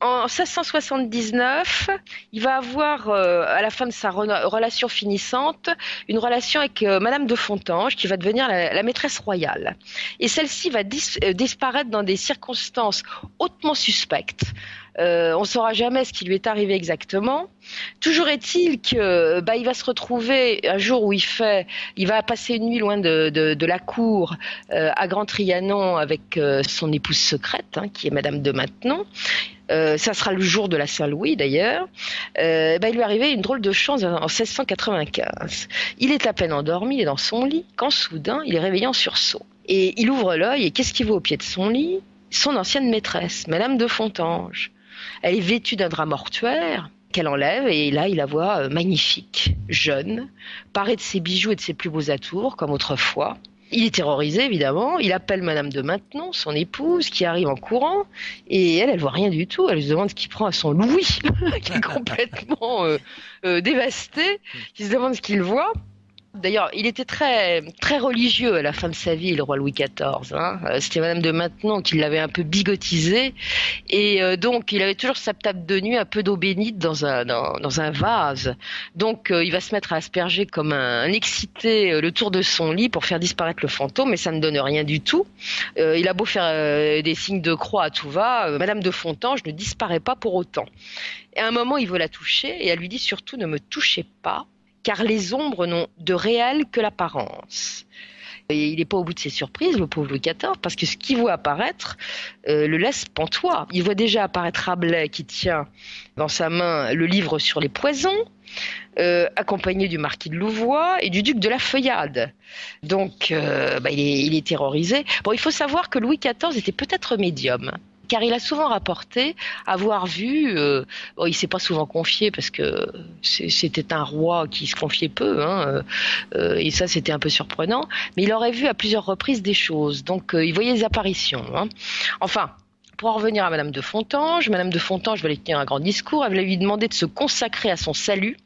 en 1679, il va avoir, à la fin de sa relation finissante, une relation avec Madame de Fontanges, qui va devenir la maîtresse royale. Et celle-ci va disparaître dans des circonstances hautement suspectes. On ne saura jamais ce qui lui est arrivé exactement. Toujours est-il que il va se retrouver un jour où il va passer une nuit loin de la cour à Grand Trianon avec son épouse secrète, hein, qui est Madame de Maintenon. Ça sera le jour de la Saint-Louis d'ailleurs. Il lui est arrivé une drôle de chance en 1695. Il est à peine endormi, il est dans son lit, quand soudain il est réveillé en sursaut. Et il ouvre l'œil et qu'est-ce qu'il voit au pied de son lit ? Son ancienne maîtresse, Madame de Fontanges. Elle est vêtue d'un drap mortuaire qu'elle enlève et là il la voit magnifique, jeune, parée de ses bijoux et de ses plus beaux atours comme autrefois. Il est terrorisé évidemment, il appelle Madame de Maintenon, son épouse, qui arrive en courant et elle voit rien du tout, elle se demande ce qu'il prend à son Louis, qui est complètement dévasté, qui se demande ce qu'il voit. D'ailleurs, il était très, très religieux à la fin de sa vie, le roi Louis XIV. Hein. C'était Madame de Maintenon qui l'avait un peu bigotisé. Et donc, il avait toujours sa table de nuit, un peu d'eau bénite dans un vase. Donc, il va se mettre à asperger comme un excité le tour de son lit pour faire disparaître le fantôme, mais ça ne donne rien du tout. Il a beau faire des signes de croix à tout va, Madame de Fontanges ne disparaît pas pour autant. Et à un moment, il veut la toucher et elle lui dit surtout « Ne me touchez pas ». Car les ombres n'ont de réel que l'apparence. Et il n'est pas au bout de ses surprises, le pauvre Louis XIV, parce que ce qu'il voit apparaître le laisse pantois. Il voit déjà apparaître Rabelais qui tient dans sa main le livre sur les poisons, accompagné du marquis de Louvois et du duc de la Feuillade. Donc, il est terrorisé. Bon, il faut savoir que Louis XIV était peut-être médium. Car il a souvent rapporté avoir vu, il s'est pas souvent confié parce que c'était un roi qui se confiait peu, hein, et ça c'était un peu surprenant, mais il aurait vu à plusieurs reprises des choses, donc il voyait des apparitions. Hein. Enfin, pour en revenir à Madame de Fontanges va lui tenir un grand discours, elle va lui demander de se consacrer à son salut,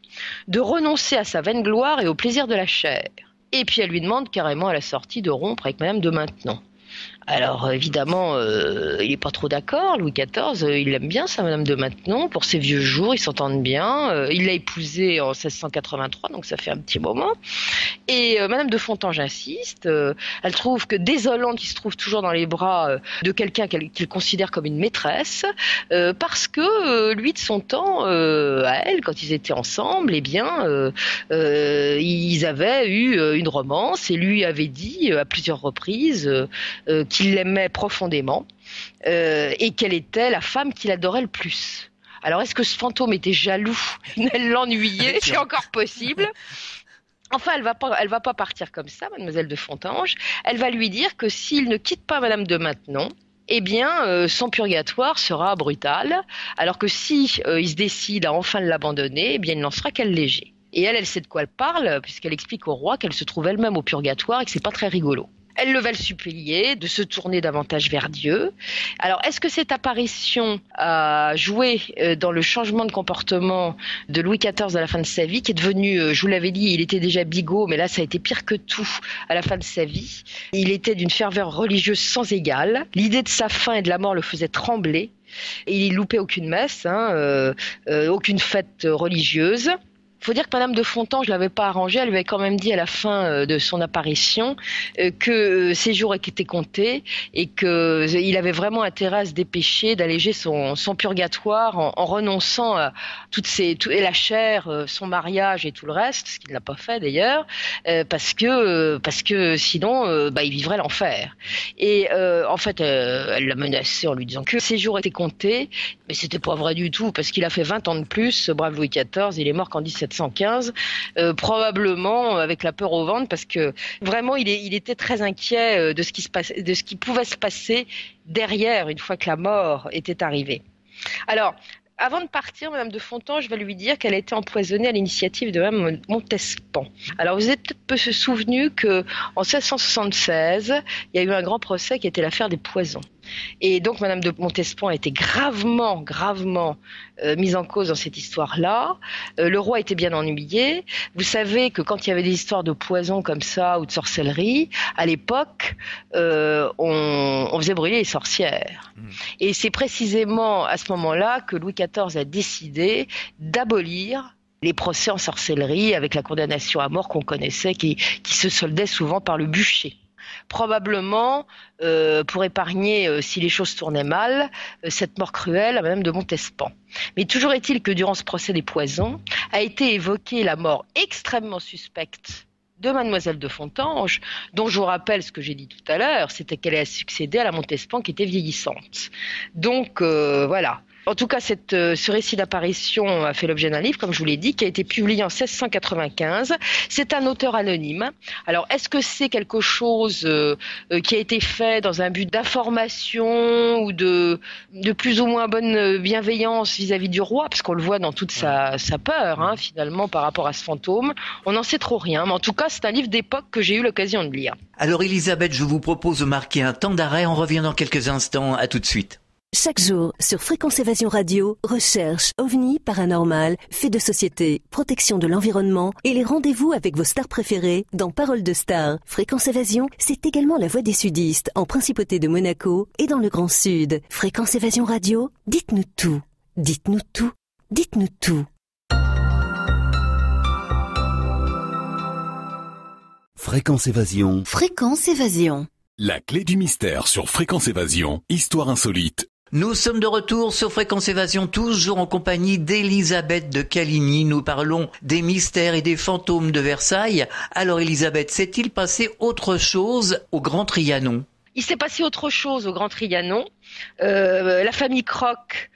de renoncer à sa vaine gloire et au plaisir de la chair. Et puis elle lui demande carrément à la sortie de rompre avec Madame de Maintenon. Alors évidemment, il n'est pas trop d'accord, Louis XIV, il aime bien sa Madame de Maintenon, pour ses vieux jours, ils s'entendent bien, il l'a épousée en 1683, donc ça fait un petit moment, et Madame de Fontanges insiste, elle trouve que désolante qu'il se trouve toujours dans les bras de quelqu'un qu'il considère comme une maîtresse, parce que lui de son temps, à elle, quand ils étaient ensemble, eh bien, ils avaient eu une romance, et lui avait dit à plusieurs reprises qu'il l'aimait profondément et qu'elle était la femme qu'il adorait le plus. Alors, est-ce que ce fantôme était jaloux? Elle l'ennuyait, c'est encore possible. Enfin, elle va pas partir comme ça, Mademoiselle de Fontanges. Elle va lui dire que s'il ne quitte pas Madame de Maintenon, eh bien, son purgatoire sera brutal, alors que si il se décide à enfin l'abandonner, eh bien, il n'en sera qu'elle léger. Et elle sait de quoi elle parle, puisqu'elle explique au roi qu'elle se trouve elle-même au purgatoire et que c'est pas très rigolo. Elle le va le supplier de se tourner davantage vers Dieu. Alors, est-ce que cette apparition a joué dans le changement de comportement de Louis XIV à la fin de sa vie, qui est devenu, je vous l'avais dit, il était déjà bigot, mais là, ça a été pire que tout à la fin de sa vie. Il était d'une ferveur religieuse sans égale. L'idée de sa fin et de la mort le faisait trembler. Et il loupait aucune messe, aucune fête religieuse. faut dire que Madame de Fontan, je l'avais pas arrangé, elle lui avait quand même dit à la fin de son apparition que ses jours étaient comptés et que il avait vraiment intérêt à se dépêcher d'alléger son purgatoire en renonçant à et la chair, son mariage et tout le reste, ce qu'il n'a pas fait d'ailleurs, parce que sinon il vivrait l'enfer. Et en fait, elle l'a menacé en lui disant que ses jours étaient comptés, mais c'était pas vrai du tout parce qu'il a fait 20 ans de plus, ce brave Louis XIV, il est mort qu'en 1715, probablement avec la peur au ventre parce que vraiment il était très inquiet de ce qui pouvait se passer derrière une fois que la mort était arrivée. Alors, avant de partir, Madame de Fontan, je vais lui dire qu'elle a été empoisonnée à l'initiative de Madame Montespan. Alors, vous êtes peut-être peu souvenu que en 1676, il y a eu un grand procès qui était l'affaire des poisons. Et donc, Madame de Montespan a été gravement mise en cause dans cette histoire-là. Le roi était bien ennuyé. Vous savez que quand il y avait des histoires de poison comme ça ou de sorcellerie, à l'époque, on faisait brûler les sorcières. Et c'est précisément à ce moment-là que Louis XIV a décidé d'abolir les procès en sorcellerie avec la condamnation à mort qu'on connaissait, qui se soldait souvent par le bûcher. Probablement pour épargner, si les choses tournaient mal, cette mort cruelle à Madame de Montespan. Mais toujours est-il que durant ce procès des poisons, a été évoquée la mort extrêmement suspecte de Mademoiselle de Fontanges, dont je vous rappelle ce que j'ai dit tout à l'heure, c'était qu'elle a succédé à la Montespan qui était vieillissante. Donc voilà. En tout cas, ce récit d'apparition a fait l'objet d'un livre, comme je vous l'ai dit, qui a été publié en 1695. C'est un auteur anonyme. Alors, est-ce que c'est quelque chose qui a été fait dans un but d'information ou de plus ou moins bonne bienveillance vis-à-vis du roi, parce qu'on le voit dans toute sa peur, finalement, par rapport à ce fantôme. On n'en sait trop rien, mais en tout cas, c'est un livre d'époque que j'ai eu l'occasion de lire. Alors, Elisabeth, je vous propose de marquer un temps d'arrêt. On revient dans quelques instants. À tout de suite. Chaque jour, sur Fréquence Évasion Radio, recherche, ovni, paranormal, faits de société, protection de l'environnement et les rendez-vous avec vos stars préférées dans Paroles de Stars. Fréquence Évasion, c'est également la voix des sudistes en Principauté de Monaco et dans le Grand Sud. Fréquence Évasion Radio, dites-nous tout. Dites-nous tout. Dites-nous tout. Fréquence Évasion. Fréquence Évasion. La clé du mystère sur Fréquence Évasion, histoire insolite. Nous sommes de retour sur Fréquence Évasion, toujours en compagnie d'Elisabeth de Caligny. Nous parlons des mystères et des fantômes de Versailles. Alors Elisabeth, s'est-il passé autre chose au Grand Trianon ? Il s'est passé autre chose au Grand Trianon. La famille Crook,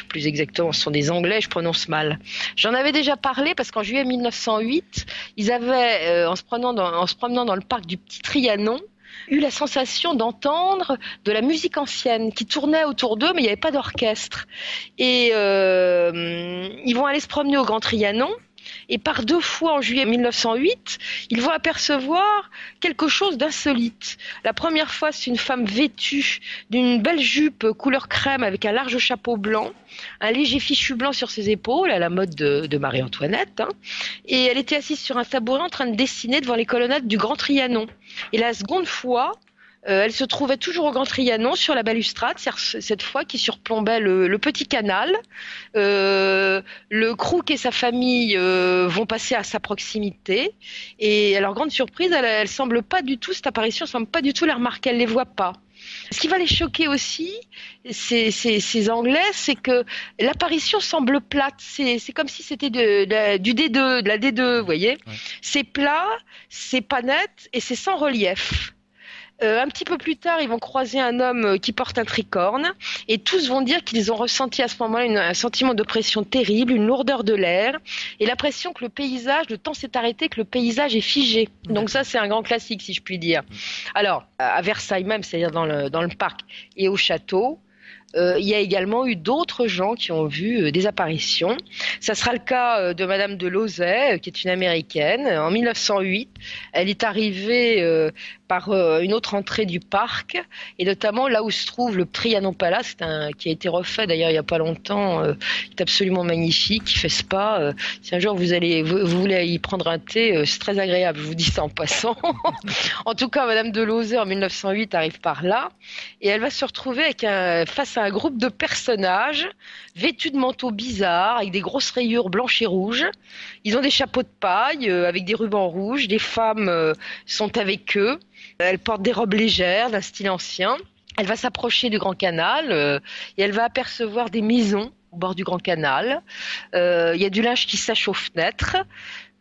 plus exactement, ce sont des Anglais, je prononce mal. J'en avais déjà parlé parce qu'en juillet 1908, ils avaient, en se promenant dans le parc du Petit Trianon, eu la sensation d'entendre de la musique ancienne qui tournait autour d'eux, mais il n'y avait pas d'orchestre. Et ils vont aller se promener au Grand Trianon. Et par 2 fois en juillet 1908, ils vont apercevoir quelque chose d'insolite. La première fois, c'est une femme vêtue d'une belle jupe couleur crème avec un large chapeau blanc, un léger fichu blanc sur ses épaules, à la mode de Marie-Antoinette. Et elle était assise sur un tabouret en train de dessiner devant les colonnades du Grand Trianon. Et la seconde fois, elle se trouvait toujours au Grand Trianon sur la balustrade, cette fois qui surplombait le petit canal. Le Crook et sa famille vont passer à sa proximité. Et à leur grande surprise, elle semble pas du tout, cette apparition semble pas du tout la remarquer, elle les voit pas. Ce qui va les choquer aussi, ces Anglais, c'est que l'apparition semble plate. C'est comme si c'était du D2, de la D2, vous voyez. Ouais. C'est plat, c'est pas net et c'est sans relief. Un petit peu plus tard, ils vont croiser un homme qui porte un tricorne et tous vont dire qu'ils ont ressenti à ce moment-là un sentiment d'oppression terrible, une lourdeur de l'air et l'impression que le temps s'est arrêté, que le paysage est figé. Donc ça, c'est un grand classique, si je puis dire. Alors, à Versailles même, c'est-à-dire dans le parc et au château, il y a également eu d'autres gens qui ont vu des apparitions. Ça sera le cas de Madame de Lauzet, qui est une Américaine. En 1908, elle est arrivée par une autre entrée du parc, et notamment là où se trouve le Trianon Palace, qui a été refait d'ailleurs il n'y a pas longtemps, qui est absolument magnifique, qui fait spa. Si un jour vous voulez y prendre un thé, c'est très agréable, je vous dis ça en passant. En tout cas, Madame de Lauzet en 1908 arrive par là, et elle va se retrouver face à un groupe de personnages vêtus de manteaux bizarres avec des grosses rayures blanches et rouges. Ils ont des chapeaux de paille avec des rubans rouges. Les femmes sont avec eux. Elles portent des robes légères d'un style ancien. Elle va s'approcher du Grand Canal et elle va apercevoir des maisons au bord du Grand Canal. Il y a du linge qui sèche aux fenêtres.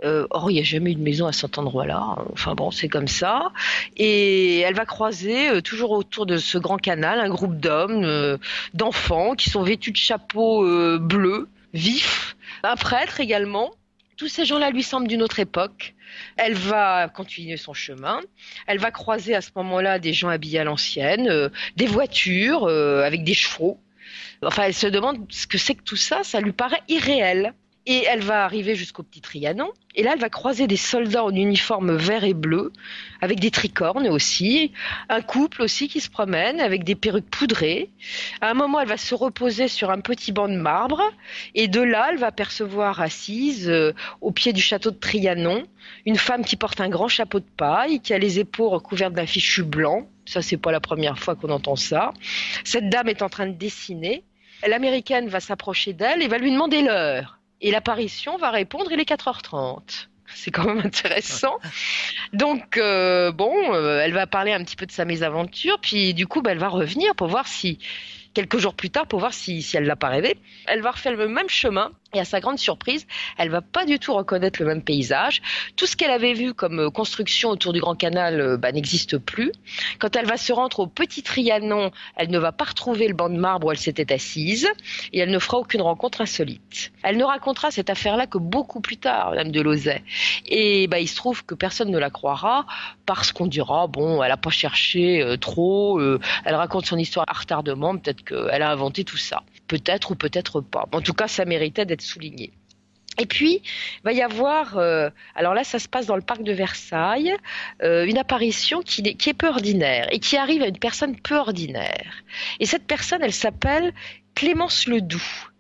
Or, il n'y a jamais eu de maison à cet endroit-là. Enfin bon, c'est comme ça. Et elle va croiser, toujours autour de ce grand canal, un groupe d'hommes, d'enfants qui sont vêtus de chapeaux bleus, vifs. Un prêtre également. Tous ces gens-là lui semblent d'une autre époque. Elle va continuer son chemin. Elle va croiser à ce moment-là des gens habillés à l'ancienne, des voitures avec des chevaux. Enfin, elle se demande ce que c'est que tout ça. Ça lui paraît irréel. Et elle va arriver jusqu'au Petit Trianon. Et là, elle va croiser des soldats en uniforme vert et bleu, avec des tricornes aussi. Un couple aussi qui se promène, avec des perruques poudrées. À un moment, elle va se reposer sur un petit banc de marbre. Et de là, elle va apercevoir assise, au pied du château de Trianon, une femme qui porte un grand chapeau de paille, qui a les épaules recouvertes d'un fichu blanc. Ça, c'est pas la première fois qu'on entend ça. Cette dame est en train de dessiner. L'américaine va s'approcher d'elle et va lui demander l'heure. Et l'apparition va répondre, il est 4h30. C'est quand même intéressant. Donc, elle va parler un petit peu de sa mésaventure, puis du coup, elle va revenir pour voir si, quelques jours plus tard, pour voir si elle l'a pas rêvé. Elle va refaire le même chemin, et à sa grande surprise, elle va pas du tout reconnaître le même paysage. Tout ce qu'elle avait vu comme construction autour du Grand Canal n'existe plus. Quand elle va se rendre au Petit Trianon, elle ne va pas retrouver le banc de marbre où elle s'était assise, et elle ne fera aucune rencontre insolite. Elle ne racontera cette affaire-là que beaucoup plus tard, Madame de Lauzet. Et il se trouve que personne ne la croira, parce qu'on dira, elle a pas cherché trop, elle raconte son histoire à retardement, peut-être qu'elle a inventé tout ça. Peut-être ou peut-être pas. En tout cas, ça méritait d'être souligné. Et puis, il va y avoir, alors là, ça se passe dans le parc de Versailles, une apparition qui est peu ordinaire et qui arrive à une personne peu ordinaire. Et cette personne, elle s'appelle Clémence Ledoux.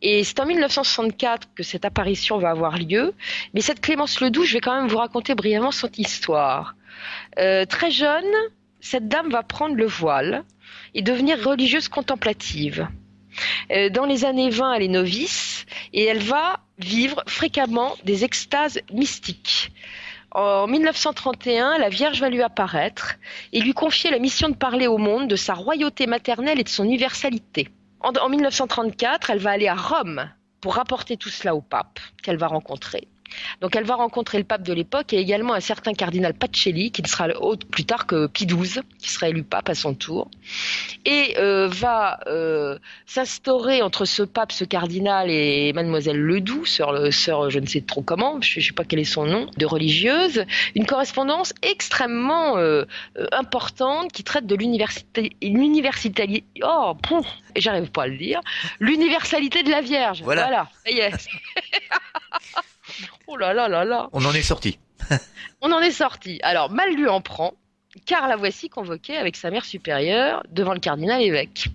Et c'est en 1964 que cette apparition va avoir lieu. Mais cette Clémence Ledoux, je vais quand même vous raconter brièvement son histoire. Très jeune, cette dame va prendre le voile et devenir religieuse contemplative. Dans les années 20, elle est novice et elle va vivre fréquemment des extases mystiques. En 1931, la Vierge va lui apparaître et lui confier la mission de parler au monde de sa royauté maternelle et de son universalité. En 1934, elle va aller à Rome pour rapporter tout cela au pape qu'elle va rencontrer. Donc elle va rencontrer le pape de l'époque et également un certain cardinal Pacelli qui ne sera autre plus tard que Pie XII, qui sera élu pape à son tour, et va s'instaurer entre ce pape, ce cardinal et mademoiselle Ledoux, sœur je ne sais trop comment, je ne sais pas quel est son nom, de religieuse, une correspondance extrêmement importante qui traite de j'arrive pas à le dire, l'universalité de la Vierge. Voilà. Ça y est. Oh là là là là. On en est sorti. On en est sorti. Alors, mal lui en prend, car la voici convoquée avec sa mère supérieure devant le cardinal évêque.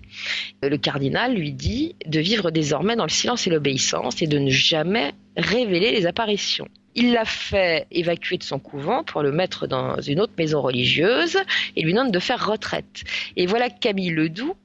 Le cardinal lui dit de vivre désormais dans le silence et l'obéissance et de ne jamais révéler les apparitions. Il l'a fait évacuer de son couvent pour le mettre dans une autre maison religieuse et lui demande de faire retraite. Et voilà que Camille Ledoux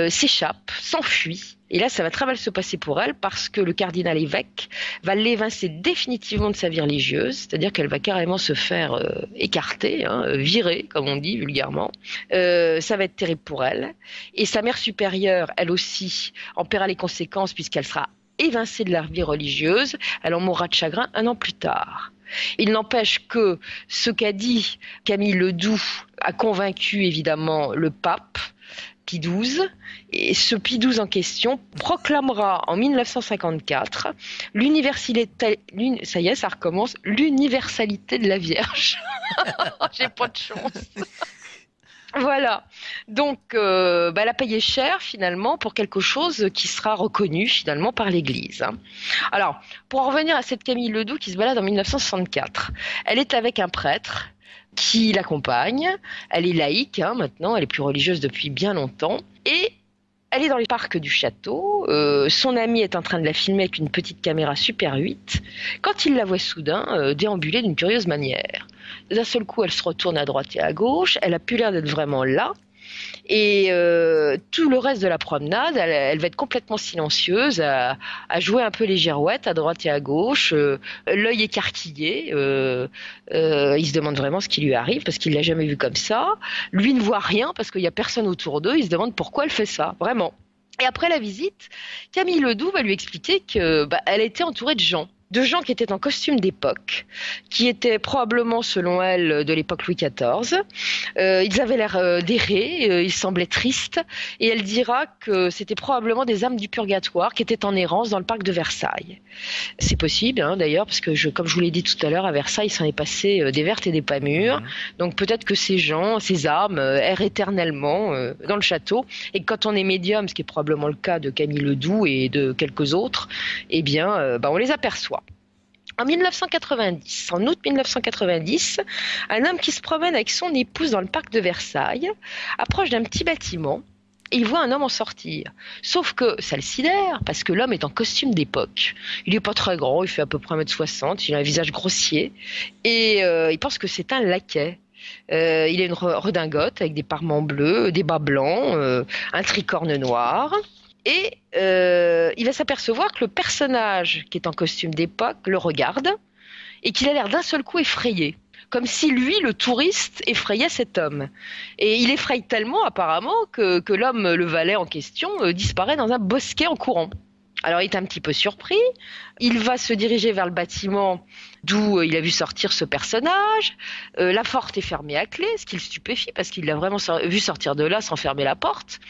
s'échappe, s'enfuit. Et là, ça va très mal se passer pour elle parce que le cardinal évêque va l'évincer définitivement de sa vie religieuse, c'est-à-dire qu'elle va carrément se faire écarter, virer, comme on dit vulgairement. Ça va être terrible pour elle. Et sa mère supérieure, elle aussi, en paiera les conséquences puisqu'elle sera évincée de la vie religieuse. Elle en mourra de chagrin 1 an plus tard. Il n'empêche que ce qu'a dit Camille Ledoux a convaincu évidemment le pape, Pie XII, et ce Pie XII en question proclamera en 1954 ça y est, ça recommence, l'universalité de la Vierge. J'ai pas de chance. Voilà. Donc, elle a payé cher finalement pour quelque chose qui sera reconnu finalement par l'Église. Alors, pour en revenir à cette Camille Ledoux qui se balade en 1964, elle est avec un prêtre qui l'accompagne. Elle est laïque maintenant, elle est plus religieuse depuis bien longtemps. Et elle est dans les parcs du château. Son ami est en train de la filmer avec une petite caméra Super 8 quand il la voit soudain déambuler d'une curieuse manière. D'un seul coup, elle se retourne à droite et à gauche. Elle a plus l'air d'être vraiment là. Et tout le reste de la promenade, elle va être complètement silencieuse, à jouer un peu les girouettes à droite et à gauche, l'œil écarquillé. Il se demande vraiment ce qui lui arrive parce qu'il l'a jamais vu comme ça. Lui ne voit rien parce qu'il y a personne autour d'eux. Il se demande pourquoi elle fait ça, vraiment. Et après la visite, Camille Ledoux va lui expliquer que elle était entourée de gens qui étaient en costume d'époque, qui étaient probablement, selon elle, de l'époque Louis XIV. Ils avaient l'air d'errer, ils semblaient tristes, et elle dira que c'était probablement des âmes du purgatoire qui étaient en errance dans le parc de Versailles. C'est possible, d'ailleurs, parce que comme je vous l'ai dit tout à l'heure, à Versailles, il s'en est passé des vertes et des pas mûres. Donc peut-être que ces gens, ces âmes, errent éternellement dans le château, et que quand on est médium, ce qui est probablement le cas de Camille Ledoux et de quelques autres, eh bien, on les aperçoit. En 1990, en août 1990, un homme qui se promène avec son épouse dans le parc de Versailles approche d'un petit bâtiment et il voit un homme en sortir. Sauf que ça le sidère parce que l'homme est en costume d'époque. Il n'est pas très grand, il fait à peu près 1m60, il a un visage grossier et il pense que c'est un laquais. Il a une redingote avec des parements bleus, des bas blancs, un tricorne noir. Et il va s'apercevoir que le personnage qui est en costume d'époque le regarde et qu'il a l'air d'un seul coup effrayé. Comme si lui, le touriste, effrayait cet homme. Et il effraie tellement apparemment que l'homme, le valet en question, disparaît dans un bosquet en courant. Alors il est un petit peu surpris, il va se diriger vers le bâtiment d'où il a vu sortir ce personnage. La porte est fermée à clé, ce qui le stupéfie parce qu'il l'a vraiment vu sortir de là sans fermer la porte.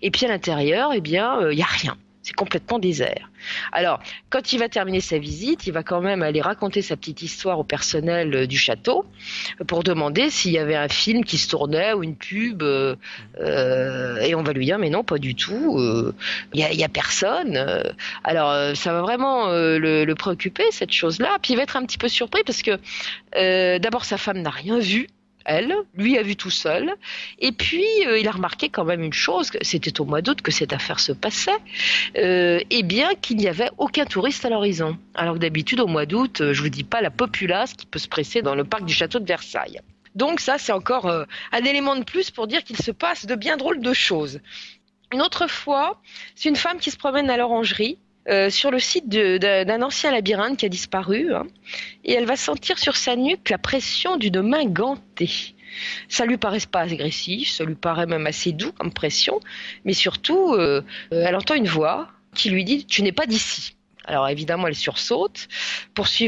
Et puis à l'intérieur, il n'y a rien. C'est complètement désert. Alors, quand il va terminer sa visite, il va quand même aller raconter sa petite histoire au personnel du château pour demander s'il y avait un film qui se tournait ou une pub. Et on va lui dire, mais non, pas du tout. Il y a personne. Alors, ça va vraiment le préoccuper, cette chose-là. Puis il va être un petit peu surpris parce que d'abord, sa femme n'a rien vu. Lui a vu tout seul, et puis il a remarqué quand même une chose, c'était au mois d'août que cette affaire se passait, et bien qu'il n'y avait aucun touriste à l'horizon. Alors que d'habitude au mois d'août, je vous dis pas la populace qui peut se presser dans le parc du château de Versailles. Donc ça c'est encore un élément de plus pour dire qu'il se passe de bien drôles de choses. Une autre fois, c'est une femme qui se promène à l'orangerie, sur le site d'un ancien labyrinthe qui a disparu, et elle va sentir sur sa nuque la pression d'une main gantée. Ça lui paraît pas agressif, ça lui paraît même assez doux comme pression, mais surtout, elle entend une voix qui lui dit « Tu n'es pas d'ici ». Alors évidemment, elle sursaute,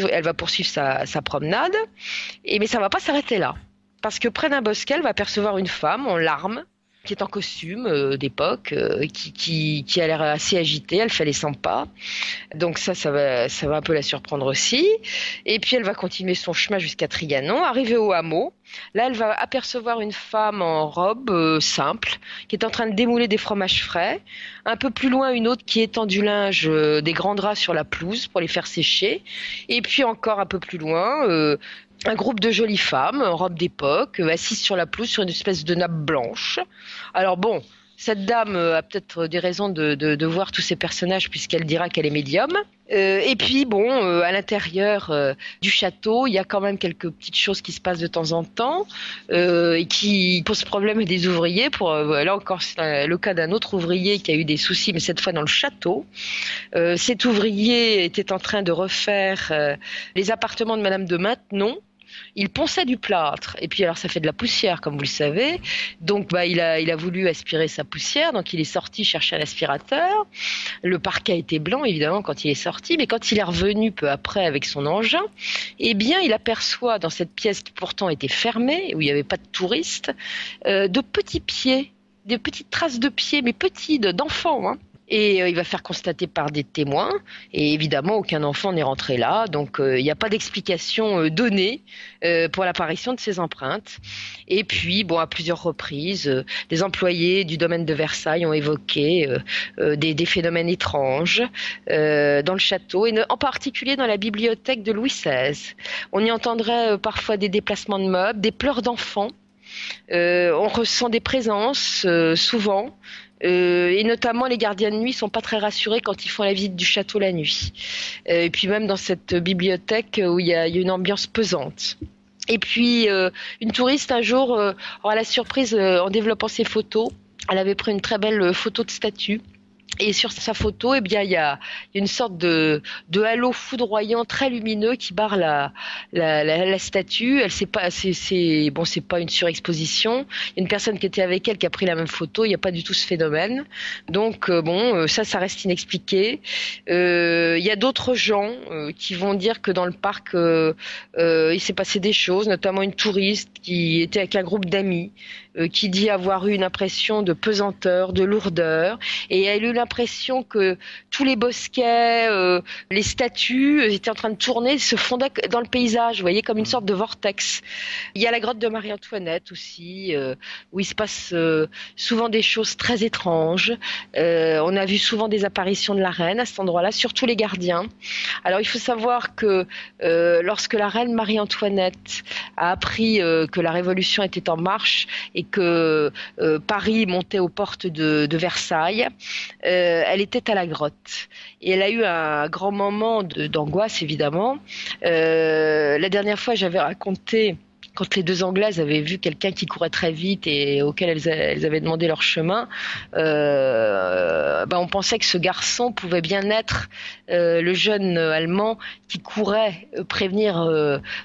elle va poursuivre sa promenade, mais ça va pas s'arrêter là, parce que près d'un bosquet, elle va apercevoir une femme en larmes, qui est en costume d'époque, qui a l'air assez agitée, elle fait les 100 pas. Donc ça va un peu la surprendre aussi. Et puis elle va continuer son chemin jusqu'à Trianon, arriver au hameau. Là, elle va apercevoir une femme en robe simple, qui est en train de démouler des fromages frais. Un peu plus loin, une autre qui étend du linge, des grands draps sur la pelouse pour les faire sécher. Et puis encore un peu plus loin, un groupe de jolies femmes en robe d'époque, assises sur la pelouse sur une espèce de nappe blanche. Alors bon, cette dame a peut-être des raisons de voir tous ces personnages puisqu'elle dira qu'elle est médium. Et puis bon, à l'intérieur du château, il y a quand même quelques petites choses qui se passent de temps en temps et qui posent problème à des ouvriers. Là encore, c'est le cas d'un autre ouvrier qui a eu des soucis, mais cette fois dans le château. Cet ouvrier était en train de refaire les appartements de Madame de Maintenon. Il ponçait du plâtre et puis alors ça fait de la poussière comme vous le savez, donc il a voulu aspirer sa poussière, donc il est sorti chercher un aspirateur. Le parquet était blanc évidemment quand il est sorti, mais quand il est revenu peu après avec son engin, eh bien il aperçoit dans cette pièce qui pourtant était fermée, où il n'y avait pas de touristes, de petits pieds, des petites traces de pieds, mais petits, d'enfants, Et il va faire constater par des témoins, et évidemment aucun enfant n'est rentré là, donc il n'y a pas d'explication donnée pour l'apparition de ces empreintes. Et puis à plusieurs reprises, des employés du domaine de Versailles ont évoqué des phénomènes étranges dans le château, et en particulier dans la bibliothèque de Louis XVI. On y entendrait parfois des déplacements de meubles, des pleurs d'enfants. On ressent des présences souvent. Et notamment les gardiens de nuit sont pas très rassurés quand ils font la visite du château la nuit. Et puis même dans cette bibliothèque où il y a une ambiance pesante. Et puis une touriste un jour, à la surprise, en développant ses photos, elle avait pris une très belle photo de statue. Et sur sa photo, eh bien, il y a une sorte de halo foudroyant très lumineux qui barre la statue. Elle sait pas, c'est pas une surexposition. Il y a une personne qui était avec elle qui a pris la même photo. Il n'y a pas du tout ce phénomène. Donc ça reste inexpliqué. Il y a d'autres gens qui vont dire que dans le parc, il s'est passé des choses, notamment une touriste qui était avec un groupe d'amis. Qui dit avoir eu une impression de pesanteur, de lourdeur, et elle a eu l'impression que tous les bosquets, les statues étaient en train de tourner, se fondaient dans le paysage, vous voyez, comme une sorte de vortex. Il y a la grotte de Marie-Antoinette aussi, où il se passe souvent des choses très étranges. On a vu souvent des apparitions de la reine à cet endroit-là, surtout les gardiens. Alors il faut savoir que lorsque la reine Marie-Antoinette a appris que la Révolution était en marche et que Paris montait aux portes de Versailles, elle était à la grotte. Et elle a eu un grand moment d'angoisse, évidemment. La dernière fois, j'avais raconté quand les deux Anglaises avaient vu quelqu'un qui courait très vite et auquel elles avaient demandé leur chemin, on pensait que ce garçon pouvait bien être le jeune Allemand qui courait prévenir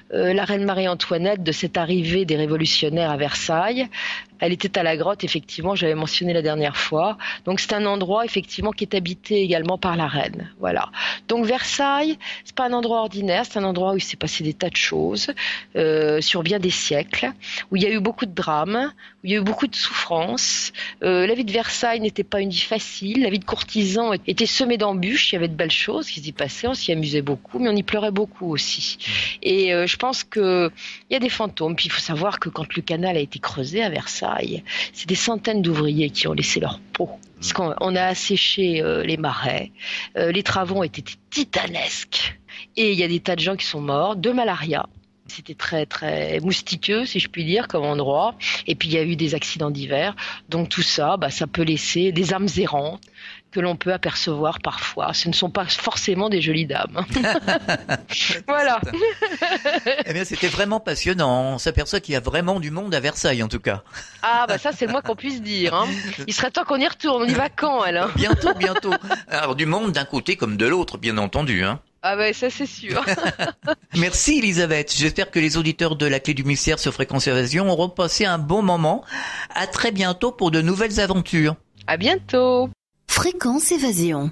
la reine Marie-Antoinette de cette arrivée des révolutionnaires à Versailles. Elle était à la grotte, effectivement, j'avais mentionné la dernière fois. Donc c'est un endroit, effectivement, qui est habité également par la reine. Voilà. Donc Versailles, c'est pas un endroit ordinaire, c'est un endroit où il s'est passé des tas de choses sur bien des siècles, où il y a eu beaucoup de drames, où il y a eu beaucoup de souffrances. La vie de Versailles n'était pas une vie facile. La vie de courtisan était semée d'embûches. Il y avait de belles choses qui s'y passaient, on s'y amusait beaucoup, mais on y pleurait beaucoup aussi. Et je pense que il y a des fantômes. Puis il faut savoir que quand le canal a été creusé à Versailles, c'est des centaines d'ouvriers qui ont laissé leur peau. Parce qu'on a asséché les marais. Les travaux ont été titanesques. Et il y a des tas de gens qui sont morts de malaria. C'était très très moustiqueux, si je puis dire, comme endroit. Et puis il y a eu des accidents divers. Donc tout ça, ça peut laisser des âmes errantes que l'on peut apercevoir parfois. Ce ne sont pas forcément des jolies dames. Voilà. Eh bien, c'était vraiment passionnant. On s'aperçoit qu'il y a vraiment du monde à Versailles, en tout cas. Ah, ça, c'est le moins qu'on puisse dire. Hein. Il serait temps qu'on y retourne. On y va quand, Alain ? Bientôt. Alors, du monde d'un côté comme de l'autre, bien entendu, hein. Ah ça c'est sûr. Merci Elisabeth. J'espère que les auditeurs de la Clé du Mystère sur Fréquence Évasion auront passé un bon moment. À très bientôt pour de nouvelles aventures. À bientôt. Fréquence Évasion.